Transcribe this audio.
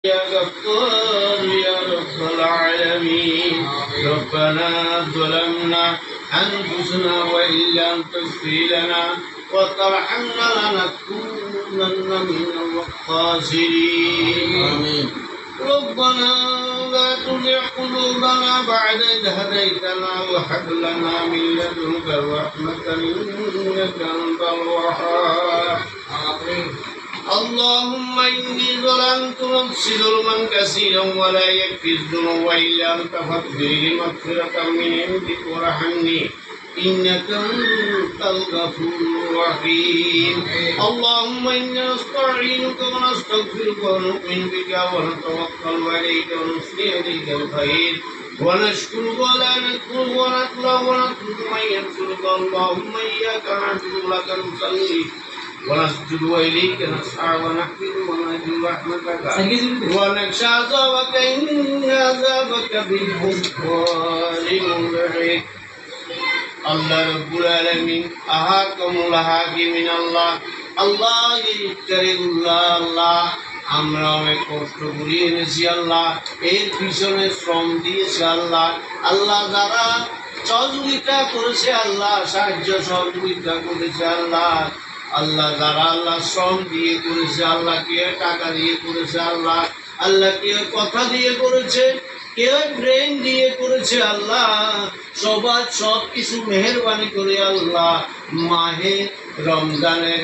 يا غفار يا رب العالمين ربنا ظلمنا أنفسنا وإن لم تغفر لنا وترحمنا لنكونن من الخاسرين آمين. ربنا لا تزغ قلوبنا بعد إذ هديتنا وهب لنا من لدنك رحمة إنك أنت الوهاب آمين. اللهم إني ظلمت نفسي ظلما كثيرا ولا يكفي الذنوب إلا أنت فاغفر لي مغفرة من عندك وارحمني إنك أنت الغفور الرحيم. اللهم إنا نستعينك ونستغفرك ونؤمن بك ونتوكل عليك ونثني عليك الخير ونشكرك ولا نكفرك ونطلع ونترك من يكفرك. اللهم إياك نعبد ولك نصلي ونسجد وإليك نسعى ونحفظ ونرجو رحمتك ونخشى عذابك إن عذابك بالكفار ملحق. আল্লাহ রব্বুল আলামিন আহাকামুল হাকিমিন আল্লাহ আল্লাহ ইত্তারিল্লাহ আল্লাহ আমরা অনেক কষ্ট করি এনেছি আল্লাহ এর পিছনে শ্রম দিয়েছে আল্লাহ আল্লাহ যারা সহযোগিতা করেছে আল্লাহ সাহায্য সহযোগিতা করেছে আল্লাহ আল্লাহ যারা আল্লাহ শ্রম দিয়ে করেছে আল্লাহ কে টাকা দিয়ে করেছে আল্লাহ আল্লাহ কে কথা দিয়ে করেছে কে ব্রেন দিয়ে করেছে আল্লাহ সবার সব কিছু মেহেরবানি করে আল্লাহ মাহে রমজানের